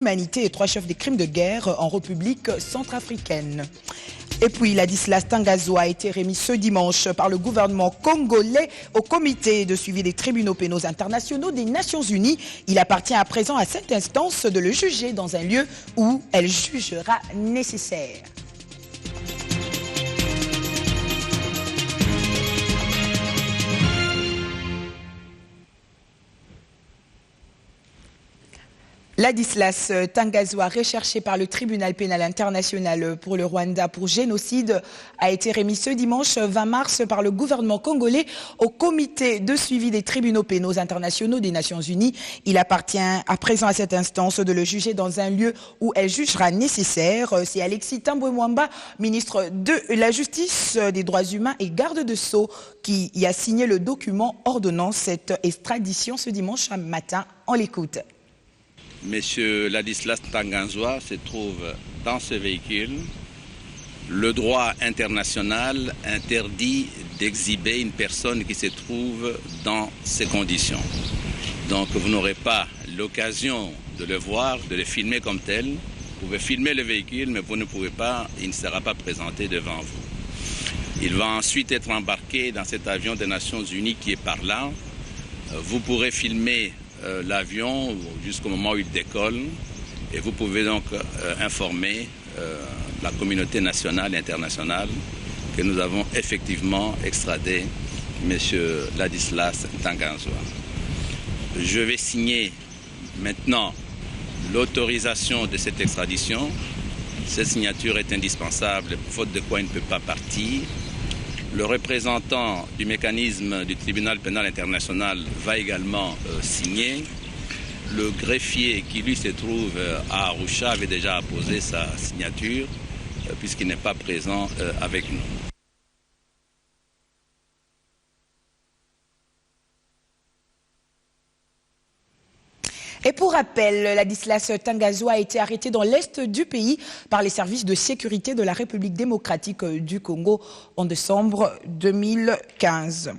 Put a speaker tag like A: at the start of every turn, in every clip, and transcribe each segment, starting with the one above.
A: L'humanité et 3 chefs des crimes de guerre en République centrafricaine. Et puis, Ladislas Ntangazwa a été remis ce dimanche par le gouvernement congolais au comité de suivi des tribunaux pénaux internationaux des Nations Unies. Il appartient à présent à cette instance de le juger dans un lieu où elle jugera nécessaire. Ladislas Ntangazwa, recherché par le tribunal pénal international pour le Rwanda pour génocide, a été remis ce dimanche 20 mars par le gouvernement congolais au comité de suivi des tribunaux pénaux internationaux des Nations Unies. Il appartient à présent à cette instance de le juger dans un lieu où elle jugera nécessaire. C'est Alexis Tambwe Mwamba, ministre de la Justice, des Droits humains et garde de Sceaux, qui y a signé le document ordonnant cette extradition ce dimanche matin. On l'écoute.
B: Monsieur Ladislas Ntangazwa se trouve dans ce véhicule. Le droit international interdit d'exhiber une personne qui se trouve dans ces conditions. Donc vous n'aurez pas l'occasion de le voir, de le filmer comme tel. Vous pouvez filmer le véhicule, mais vous ne pouvez pas, il ne sera pas présenté devant vous. Il va ensuite être embarqué dans cet avion des Nations Unies qui est par là. Vous pourrez filmer l'avion jusqu'au moment où il décolle et vous pouvez donc informer la communauté nationale et internationale que nous avons effectivement extradé M. Ladislas Ntangazwa. Je vais signer maintenant l'autorisation de cette extradition. Cette signature est indispensable, faute de quoi il ne peut pas partir. Le représentant du mécanisme du tribunal pénal international va également signer. Le greffier qui lui se trouve à Arusha avait déjà apposé sa signature puisqu'il n'est pas présent avec nous.
A: Et pour rappel, Ladislas Ntangazwa a été arrêté dans l'est du pays par les services de sécurité de la République démocratique du Congo en décembre 2015.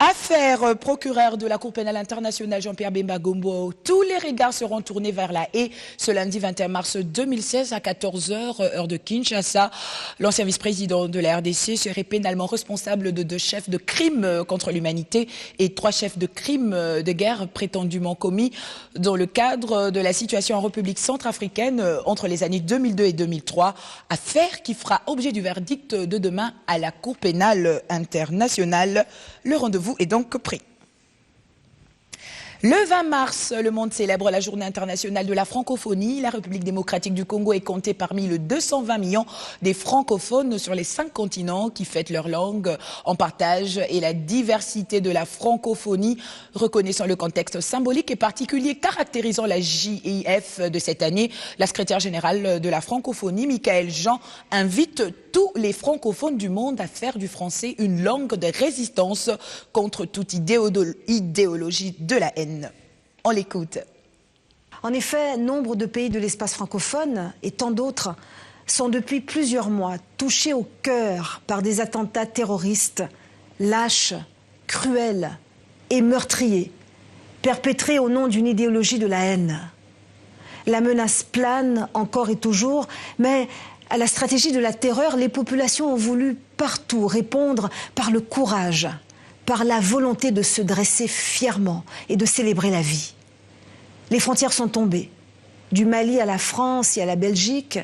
A: Affaire procureur de la Cour pénale internationale Jean-Pierre Bemba Gombo, tous les regards seront tournés vers La Haye ce lundi 21 mars 2016 à 14h, heure de Kinshasa. L'ancien vice-président de la RDC serait pénalement responsable de 2 chefs de crimes contre l'humanité et 3 chefs de crimes de guerre prétendument commis dans le cadre de la situation en République centrafricaine entre les années 2002 et 2003. Affaire qui fera objet du verdict de demain à la Cour pénale internationale. Le rendez-vous est donc pris. Le 20 mars, le monde célèbre la journée internationale de la francophonie. La République démocratique du Congo est comptée parmi les 220 millions des francophones sur les 5 continents qui fêtent leur langue en partage et la diversité de la francophonie. Reconnaissant le contexte symbolique et particulier caractérisant la JIF de cette année, la secrétaire générale de la francophonie, Michaël Jean, invite tous les francophones du monde à faire du français une langue de résistance contre toute idéologie de la haine. On l'écoute.
C: En effet, nombre de pays de l'espace francophone et tant d'autres sont depuis plusieurs mois touchés au cœur par des attentats terroristes lâches, cruels et meurtriers, perpétrés au nom d'une idéologie de la haine. La menace plane encore et toujours, mais à la stratégie de la terreur, les populations ont voulu partout répondre par le courage, par la volonté de se dresser fièrement et de célébrer la vie. Les frontières sont tombées, du Mali à la France et à la Belgique,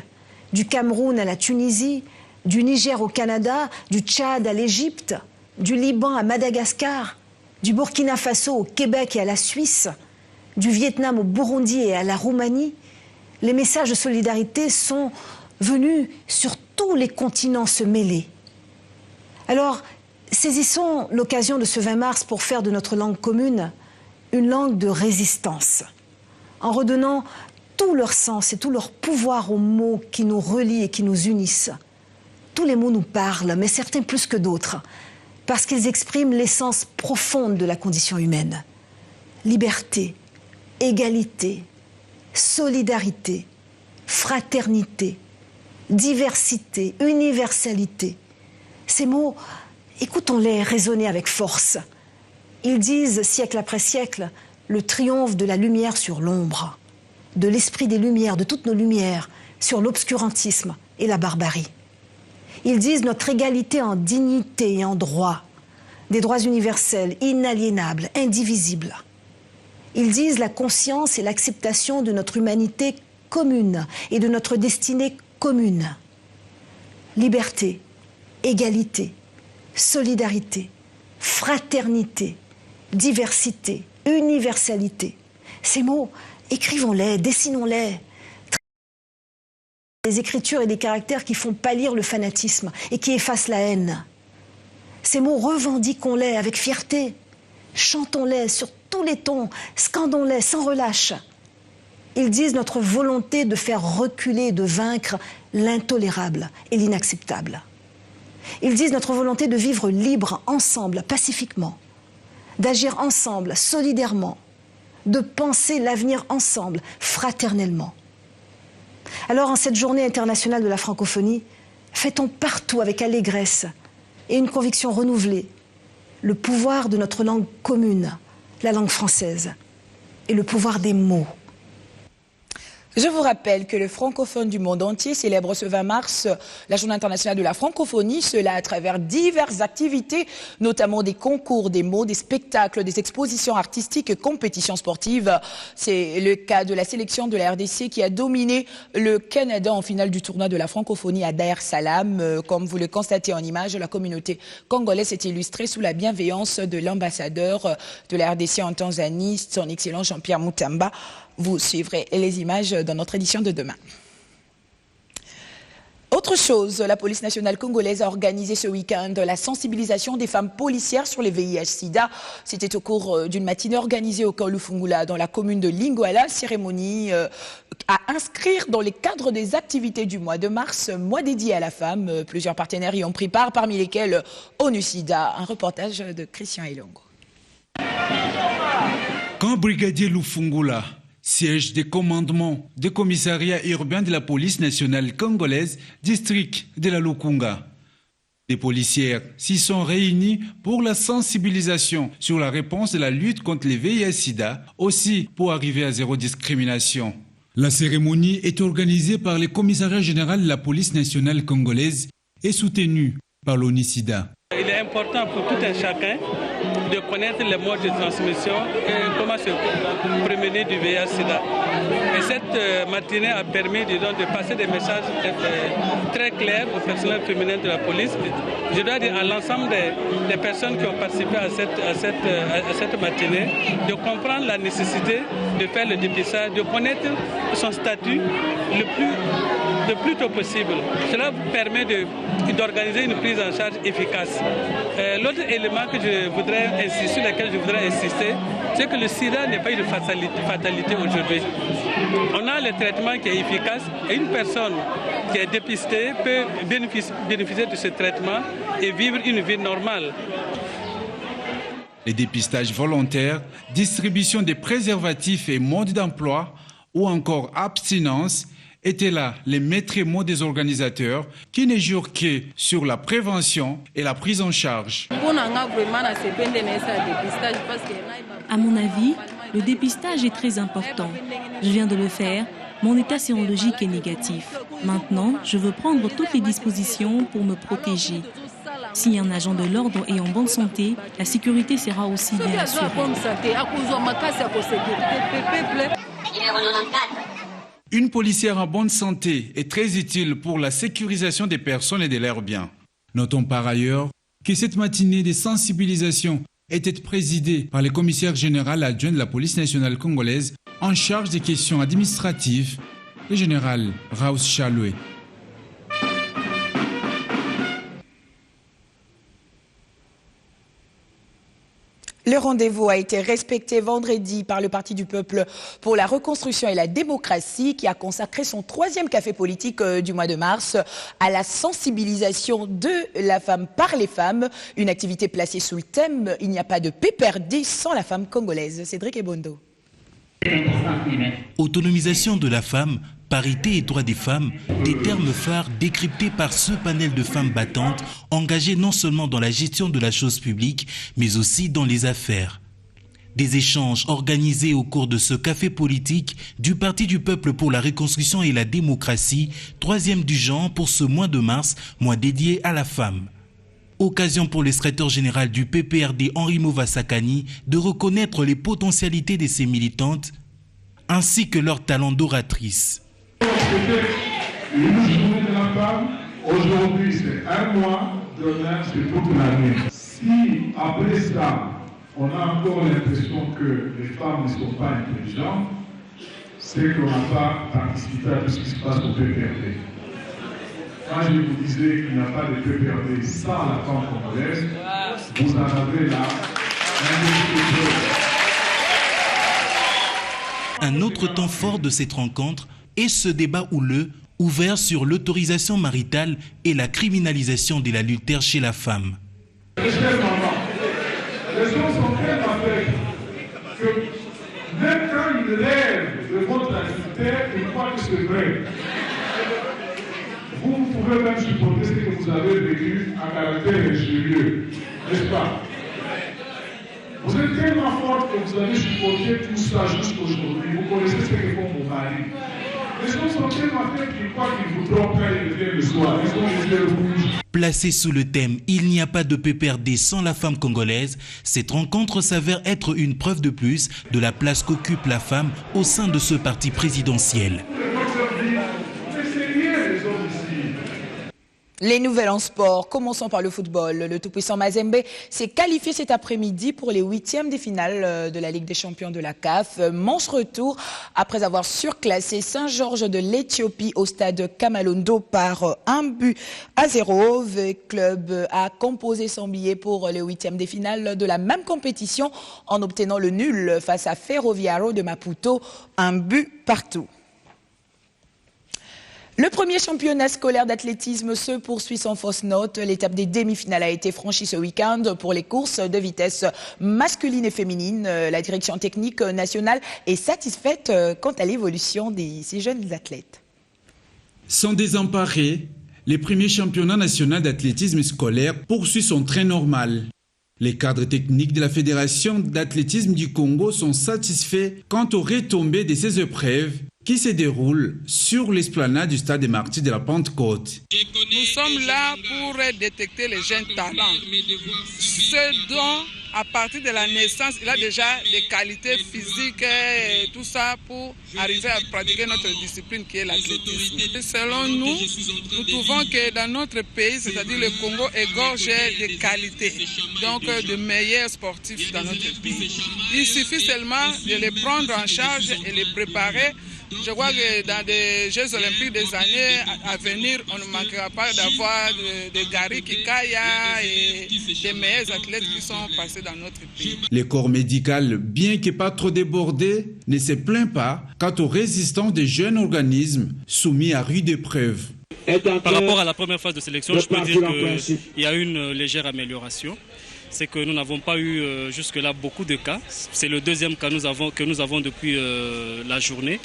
C: du Cameroun à la Tunisie, du Niger au Canada, du Tchad à l'Égypte, du Liban à Madagascar, du Burkina Faso au Québec et à la Suisse, du Vietnam au Burundi et à la Roumanie. Les messages de solidarité sont venus sur tous les continents se mêler. Alors, saisissons l'occasion de ce 20 mars pour faire de notre langue commune une langue de résistance, en redonnant tout leur sens et tout leur pouvoir aux mots qui nous relient et qui nous unissent. Tous les mots nous parlent, mais certains plus que d'autres, parce qu'ils expriment l'essence profonde de la condition humaine. Liberté, égalité, solidarité, fraternité, diversité, universalité. Ces mots, écoutons-les résonner avec force. Ils disent, siècle après siècle, le triomphe de la lumière sur l'ombre. de l'esprit des Lumières, de toutes nos lumières, sur l'obscurantisme et la barbarie. Ils disent notre égalité en dignité et en droit, des droits universels, inaliénables, indivisibles. Ils disent la conscience et l'acceptation de notre humanité commune et de notre destinée commune. Liberté, égalité, solidarité, fraternité, diversité, universalité. Ces mots, écrivons-les, dessinons-les. Des écritures et des caractères qui font pâlir le fanatisme et qui effacent la haine. Ces mots, revendiquons-les avec fierté. Chantons-les sur tous les tons, scandons-les sans relâche. Ils disent notre volonté de faire reculer et de vaincre l'intolérable et l'inacceptable. Ils disent notre volonté de vivre libre, ensemble, pacifiquement, d'agir ensemble, solidairement, de penser l'avenir ensemble, fraternellement. Alors, en cette journée internationale de la francophonie, fêtons partout avec allégresse et une conviction renouvelée le pouvoir de notre langue commune, la langue française, et le pouvoir des mots.
A: Je vous rappelle que les francophones du monde entier célèbrent ce 20 mars la Journée internationale de la francophonie, cela à travers diverses activités, notamment des concours, des mots, des spectacles, des expositions artistiques et compétitions sportives. C'est le cas de la sélection de la RDC qui a dominé le Canada en finale du tournoi de la francophonie à Dar es Salaam. Comme vous le constatez en image, la communauté congolaise s'est illustrée sous la bienveillance de l'ambassadeur de la RDC en Tanzanie, son excellent Jean-Pierre Mutamba. Vous suivrez les images dans notre édition de demain. Autre chose, la police nationale congolaise a organisé ce week-end la sensibilisation des femmes policières sur les VIH-Sida. C'était au cours d'une matinée organisée au camp Lufungula dans la commune de Lingwala, cérémonie à inscrire dans les cadres des activités du mois de mars, mois dédié à la femme. Plusieurs partenaires y ont pris part, parmi lesquels ONU-SIDA. Un reportage de Christian Elongo.
D: Camp brigadier Lufungula, siège des commandements des commissariats urbains de la police nationale congolaise, district de la Lukunga. Les policières s'y sont réunies pour la sensibilisation sur la réponse de la lutte contre les VIH-Sida, aussi pour arriver à zéro discrimination. La cérémonie est organisée par le commissariat général de la police nationale congolaise et soutenue par l'ONU-SIDA.
E: Il est important pour tout un chacun de connaître les modes de transmission et comment se prémunir du VIH-Sida. Et cette matinée a permis de passer des messages très clairs au personnel féminin de la police. Je dois dire à l'ensemble des personnes qui ont participé à cette matinée de comprendre la nécessité de faire le dépistage, de connaître son statut le plus tôt possible. Cela vous permet d'organiser une prise en charge efficace. L'autre élément sur lequel je voudrais insister, c'est que le sida n'est pas une fatalité aujourd'hui. On a le traitement qui est efficace et une personne qui est dépistée peut bénéficier de ce traitement et vivre une vie normale.
D: Les dépistages volontaires, distribution des préservatifs et mode d'emploi ou encore abstinence étaient là les maîtres mots des organisateurs qui ne jurent que sur la prévention et la prise en charge.
F: À mon avis, le dépistage est très important. Je viens de le faire, mon état sérologique est négatif. Maintenant, je veux prendre toutes les dispositions pour me protéger. Si un agent de l'ordre est en bonne santé, la sécurité sera aussi bien assurée.
D: Une policière en bonne santé est très utile pour la sécurisation des personnes et de leurs biens. Notons par ailleurs que cette matinée de sensibilisation était présidée par le commissaire général adjoint de la police nationale congolaise en charge des questions administratives, le général Raous Chaloué.
A: Le rendez-vous a été respecté vendredi par le Parti du Peuple pour la reconstruction et la démocratie qui a consacré son 3e café politique du mois de mars à la sensibilisation de la femme par les femmes. Une activité placée sous le thème « Il n'y a pas de paix perdue sans la femme congolaise ». Cédric Ebondo.
G: Autonomisation de la femme, parité et droits des femmes, des termes phares décryptés par ce panel de femmes battantes engagées non seulement dans la gestion de la chose publique, mais aussi dans les affaires. Des échanges organisés au cours de ce café politique du Parti du Peuple pour la Reconstruction et la Démocratie, 3e du genre pour ce mois de mars, mois dédié à la femme. Occasion pour le secrétaire général du PPRD, Henri Movasakani, de reconnaître les potentialités de ses militantes ainsi que leur talent d'oratrice.
H: Une journée de la femme, aujourd'hui c'est un mois, demain c'est toute l'année. Si après ça, on a encore l'impression que les femmes ne sont pas intelligentes, c'est qu'on n'a pas participé à tout ce qui se passe au PPRD. Quand je vous disais qu'il n'y a pas de PPRD sans la femme congolaise, vous en avez là
G: un autre temps fort de cette rencontre est ce débat houleux ouvert sur l'autorisation maritale et la criminalisation de l'adultère chez la femme.
H: Les gens sont tellement faibles que même quand ils rêvent de votre adultère, ils croient que c'est vrai. Vous pouvez même supporter ce que vous avez vécu à caractère ingénieux, n'est-ce pas? Vous êtes tellement fort que vous avez supporté tout ça jusqu'aujourd'hui. Vous connaissez ce que font vos maris. Les gens sont tellement faibles qu'ils croient qu'ils vous trompent quand ils reviennent le soir. Ils ont les yeux rouges.
G: Placée sous le thème « Il n'y a pas de PPRD sans la femme congolaise », cette rencontre s'avère être une preuve de plus de la place qu'occupe la femme au sein de ce parti présidentiel.
A: Les nouvelles en sport, commençons par le football. Le tout-puissant Mazembe s'est qualifié cet après-midi pour les 8e de finale de la Ligue des champions de la CAF. Manche retour après avoir surclassé Saint-Georges de l'Éthiopie au stade Kamalondo par 1-0. Le club a composé son billet pour les 8e de finale de la même compétition en obtenant le nul face à Ferroviario de Maputo, 1-0. Le premier championnat scolaire d'athlétisme se poursuit sans fausse note. L'étape des demi-finales a été franchie ce week-end pour les courses de vitesse masculine et féminine. La direction technique nationale est satisfaite quant à l'évolution de ces jeunes athlètes.
D: Sans désemparer, les premiers championnats nationaux d'athlétisme scolaire poursuivent son train normal. Les cadres techniques de la Fédération d'athlétisme du Congo sont satisfaits quant aux retombées de ces épreuves qui se déroulent sur l'esplanade du stade des Martyrs de la Pentecôte.
I: Nous sommes là pour détecter les jeunes talents. Ceux dont, à partir de la naissance, il a déjà des qualités physiques et tout ça pour arriver à pratiquer notre discipline qui est l'athlétisme. Selon nous, nous trouvons que dans notre pays, c'est-à-dire le Congo, égorge des qualités, donc de meilleurs sportifs dans notre pays. Il suffit seulement de les prendre en charge et les préparer. Je crois que dans les Jeux Olympiques des années à venir, on ne manquera pas d'avoir des Gary Kikaya et des meilleurs athlètes qui sont passés dans notre pays.
D: Le corps médical, bien que pas trop débordé, ne se plaint pas quant aux résistances des jeunes organismes soumis à rude épreuve.
J: Par rapport à la première phase de sélection, je peux dire qu'il y a une légère amélioration. C'est que nous n'avons pas eu jusque-là beaucoup de cas. C'est le deuxième cas que nous avons depuis la journée.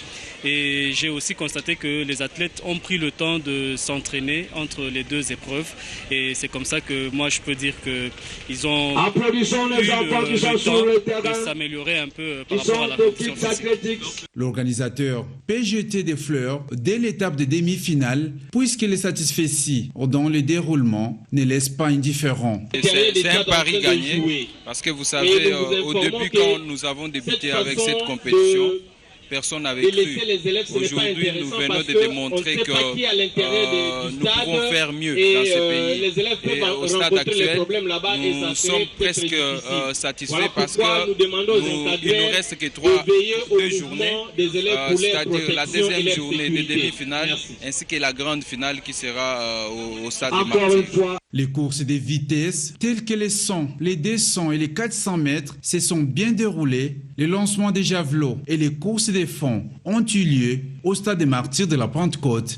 J: Et j'ai aussi constaté que les athlètes ont pris le temps de s'entraîner entre les deux épreuves. Et c'est comme ça que moi je peux dire qu'ils ont eu le temps de s'améliorer un peu par rapport à la compétition physique.
D: L'organisateur peut jeter des fleurs dès l'étape de demi-finale, puisque les satisfaits dans le déroulement ne laissent pas indifférents.
B: C'est un pari gagné, parce que vous savez, au début quand nous avons débuté avec cette compétition, personne n'avait cru. Aujourd'hui, nous venons de démontrer que nous pouvons faire mieux dans ce pays. Et au stade actuel, nous sommes presque satisfaits parce qu'il ne nous reste que deux journées, c'est-à-dire la deuxième journée de demi-finale ainsi que la grande finale qui sera au stade des Martyrs.
D: Les courses de vitesse, telles que les 100, les 200 et les 400 mètres, se sont bien déroulées. Les lancements des javelots et les courses des fonds ont eu lieu au stade des Martyrs de la Pentecôte.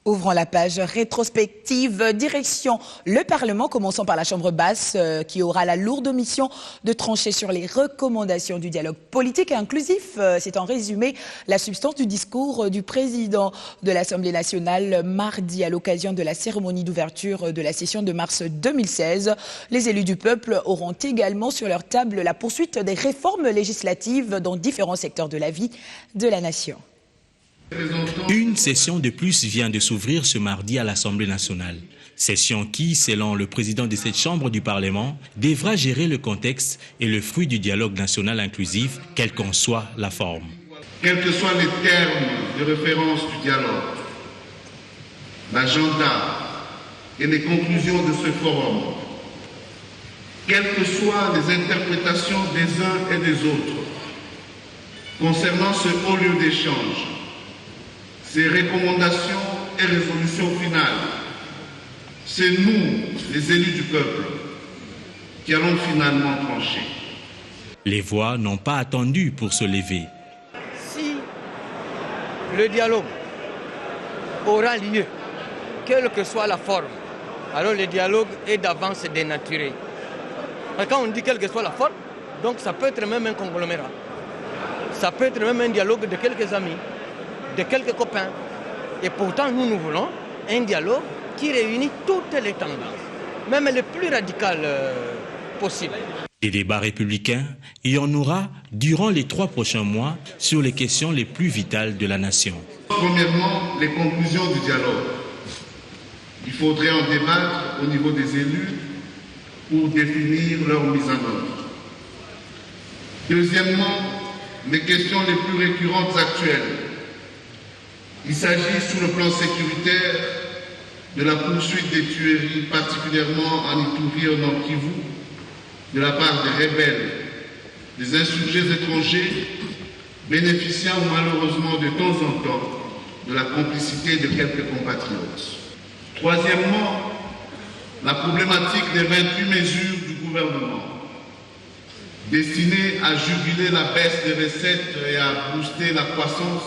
A: Ouvrons la page rétrospective, direction le Parlement, commençons par la Chambre basse qui aura la lourde mission de trancher sur les recommandations du dialogue politique et inclusif. C'est en résumé la substance du discours du président de l'Assemblée nationale mardi à l'occasion de la cérémonie d'ouverture de la session de mars 2016. Les élus du peuple auront également sur leur table la poursuite des réformes législatives dans différents secteurs de la vie de la nation.
G: Une session de plus vient de s'ouvrir ce mardi à l'Assemblée nationale. Session qui, selon le président de cette chambre du Parlement, devra gérer le contexte et le fruit du dialogue national inclusif, quelle qu'en soit la forme.
K: Quels que soient les termes de référence du dialogue, l'agenda et les conclusions de ce forum, quelles que soient les interprétations des uns et des autres concernant ce haut lieu d'échange, ces recommandations et résolutions finales, c'est nous, les élus du peuple, qui allons finalement trancher.
G: Les voix n'ont pas attendu pour se lever.
L: Si le dialogue aura lieu, quelle que soit la forme, alors le dialogue est d'avance dénaturé. Quand on dit quelle que soit la forme, donc ça peut être même un conglomérat. Ça peut être même un dialogue de quelques amis, de quelques copains. Et pourtant, nous voulons un dialogue qui réunit toutes les tendances, même les plus radicales possibles.
G: Des débats républicains, il y en aura durant les 3 prochains mois sur les questions les plus vitales de la nation.
K: Premièrement, les conclusions du dialogue. Il faudrait en débattre au niveau des élus pour définir leur mise en œuvre. Deuxièmement, les questions les plus récurrentes actuelles. Il s'agit sur le plan sécuritaire de la poursuite des tueries, particulièrement en Ituri et au Nord Kivu, de la part des rebelles, des insurgés étrangers, bénéficiant malheureusement de temps en temps de la complicité de quelques compatriotes. Troisièmement, la problématique des 28 mesures du gouvernement, destinées à juguler la baisse des recettes et à booster la croissance,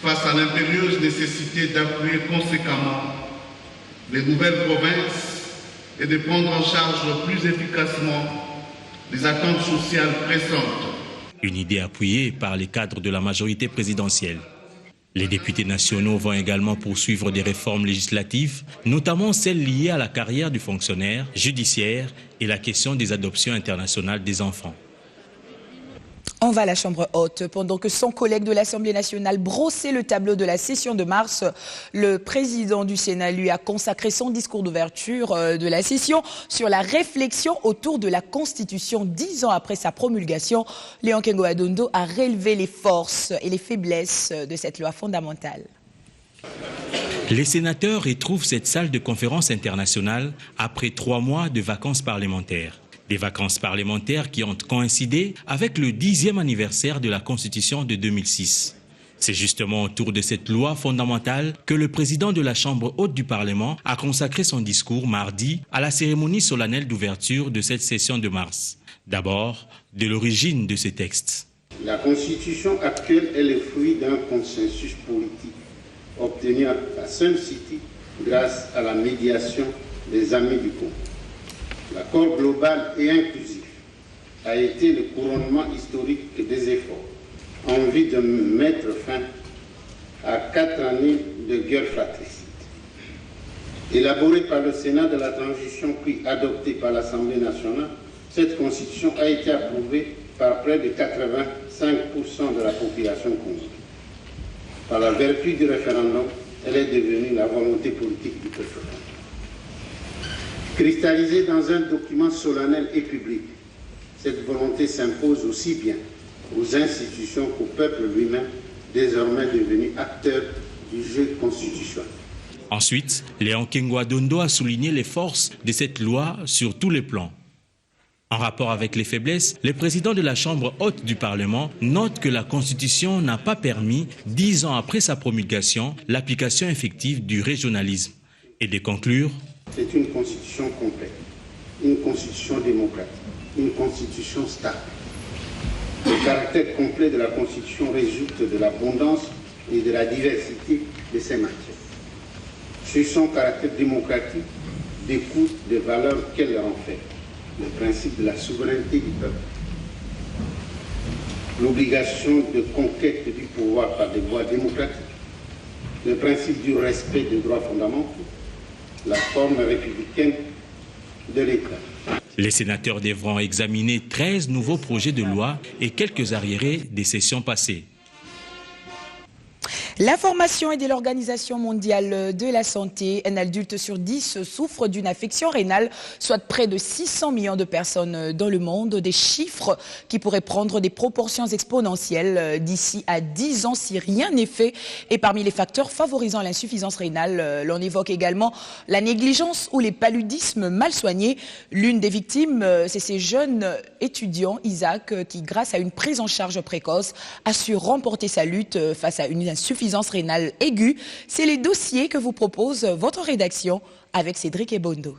K: face à l'impérieuse nécessité d'appuyer conséquemment les nouvelles provinces et de prendre en charge plus efficacement les attentes sociales pressantes.
G: Une idée appuyée par les cadres de la majorité présidentielle. Les députés nationaux vont également poursuivre des réformes législatives, notamment celles liées à la carrière du fonctionnaire judiciaire et la question des adoptions internationales des enfants.
A: On va à la Chambre haute. Pendant que son collègue de l'Assemblée nationale brossait le tableau de la session de mars, le président du Sénat lui a consacré son discours d'ouverture de la session sur la réflexion autour de la Constitution. 10 ans après sa promulgation, Léon Kengo Adondo a relevé les forces et les faiblesses de cette loi fondamentale.
G: Les sénateurs retrouvent cette salle de conférence internationale après 3 mois de vacances parlementaires. Des vacances parlementaires qui ont coïncidé avec le 10e anniversaire de la Constitution de 2006. C'est justement autour de cette loi fondamentale que le président de la Chambre haute du Parlement a consacré son discours mardi à la cérémonie solennelle d'ouverture de cette session de mars. D'abord, de l'origine de ces textes.
M: La Constitution actuelle est le fruit d'un consensus politique obtenu à Sun City grâce à la médiation des Amis du Congo. L'accord global et inclusif a été le couronnement historique des efforts en vue de mettre fin à 4 années de guerre fratricide. Élaborée par le Sénat de la transition puis adoptée par l'Assemblée nationale, cette constitution a été approuvée par près de 85% de la population congolaise. Par la vertu du référendum, elle est devenue la volonté politique du peuple. Cristallisée dans un document solennel et public, cette volonté s'impose aussi bien aux institutions qu'au peuple lui-même, désormais devenu acteur du jeu constitutionnel.
G: Ensuite, Léon Kengo Adondo a souligné les forces de cette loi sur tous les plans. En rapport avec les faiblesses, le président de la Chambre haute du Parlement note que la Constitution n'a pas permis, 10 ans après sa promulgation, l'application effective du régionalisme. Et de conclure:
M: c'est une constitution complète, une constitution démocratique, une constitution stable. Le caractère complet de la constitution résulte de l'abondance et de la diversité de ses matières. sur son caractère démocratique, d'écoute des valeurs qu'elle renferme, le principe de la souveraineté du peuple, l'obligation de conquête du pouvoir par des voies démocratiques, le principe du respect des droits fondamentaux, la forme républicaine de l'État.
G: Les sénateurs devront examiner 13 nouveaux projets de loi et quelques arriérés des sessions passées.
A: L'information est de l'Organisation mondiale de la santé. Un adulte sur 10 souffre d'une affection rénale, soit près de 600 millions de personnes dans le monde. Des chiffres qui pourraient prendre des proportions exponentielles d'ici à 10 ans si rien n'est fait. Et parmi les facteurs favorisant l'insuffisance rénale, l'on évoque également la négligence ou les paludismes mal soignés. L'une des victimes, c'est ces jeunes étudiants, Isaac, qui grâce à une prise en charge précoce a su remporter sa lutte face à une insuffisance rénale aiguë. C'est les dossiers que vous propose votre rédaction avec Cédric Ebondo.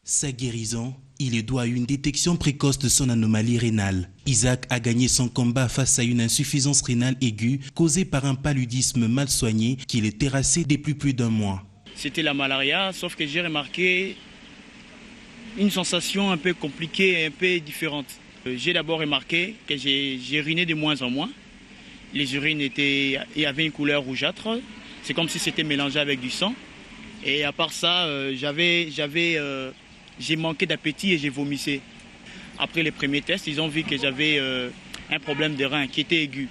G: Sa guérison, il est dû à une détection précoce de son anomalie rénale. Isaac a gagné son combat face à une insuffisance rénale aiguë causée par un paludisme mal soigné qui l'est terrassé depuis plus d'un mois.
N: C'était la malaria, sauf que j'ai remarqué une sensation un peu compliquée et un peu différente. J'ai d'abord remarqué que j'ai uriné de moins en moins. Les urines avaient une couleur rougeâtre. C'est comme si c'était mélangé avec du sang. Et à part ça, j'ai manqué d'appétit et j'ai vomissé. Après les premiers tests, ils ont vu que j'avais un problème de rein qui était aigu.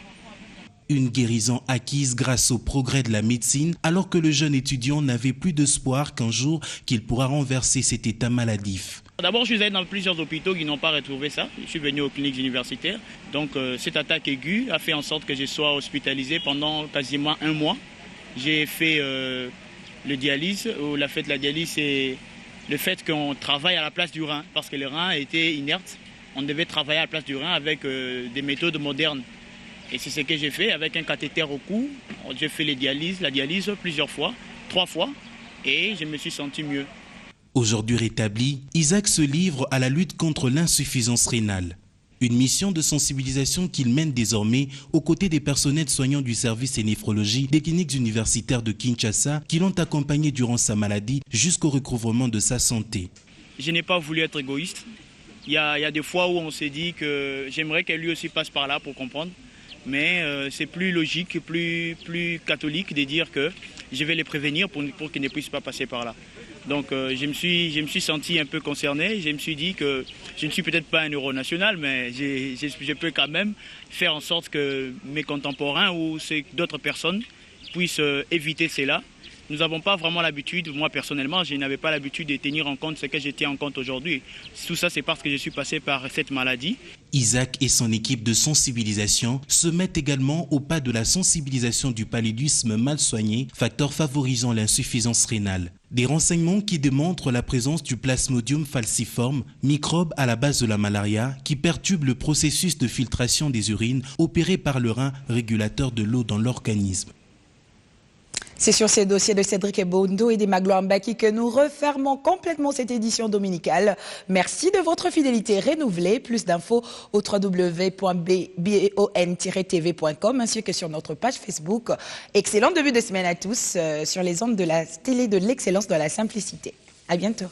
G: Une guérison acquise grâce au progrès de la médecine, alors que le jeune étudiant n'avait plus d'espoir qu'un jour qu'il pourra renverser cet état maladif.
N: D'abord, je suis allé dans plusieurs hôpitaux qui n'ont pas retrouvé ça. Je suis venu aux cliniques universitaires. Donc, cette attaque aiguë a fait en sorte que je sois hospitalisé pendant quasiment un mois. J'ai fait le dialyse. La fait de la dialyse, c'est le fait qu'on travaille à la place du rein, parce que le rein était inerte. On devait travailler à la place du rein avec des méthodes modernes. Et c'est ce que j'ai fait avec un cathéter au cou. J'ai fait la dialyse plusieurs fois, 3 fois, et je me suis senti mieux.
G: Aujourd'hui rétabli, Isaac se livre à la lutte contre l'insuffisance rénale. Une mission de sensibilisation qu'il mène désormais aux côtés des personnels soignants du service de néphrologie des cliniques universitaires de Kinshasa qui l'ont accompagné durant sa maladie jusqu'au recouvrement de sa santé.
N: Je n'ai pas voulu être égoïste. Il y a des fois où on s'est dit que j'aimerais qu'elle lui aussi passe par là pour comprendre. Mais c'est plus logique, plus catholique de dire que je vais les prévenir pour qu'ils ne puissent pas passer par là. Donc je me suis senti un peu concerné. Je me suis dit que je ne suis peut-être pas un héros national, mais je peux quand même faire en sorte que mes contemporains ou d'autres personnes puissent éviter cela. Nous n'avons pas vraiment l'habitude, moi personnellement, je n'avais pas l'habitude de tenir en compte ce que je tiens en compte aujourd'hui. Tout ça, c'est parce que je suis passé par cette maladie.
G: Isaac et son équipe de sensibilisation se mettent également au pas de la sensibilisation du paludisme mal soigné, facteur favorisant l'insuffisance rénale. Des renseignements qui démontrent la présence du Plasmodium falciforme, microbe à la base de la malaria, qui perturbe le processus de filtration des urines opéré par le rein régulateur de l'eau dans l'organisme.
A: C'est sur ces dossiers de Cédric Ebondo et d'Emma Mbaki que nous refermons complètement cette édition dominicale. Merci de votre fidélité renouvelée. Plus d'infos au www.bon-tv.com ainsi que sur notre page Facebook. Excellent début de semaine à tous sur les ondes de la télé de l'excellence dans la simplicité. À bientôt.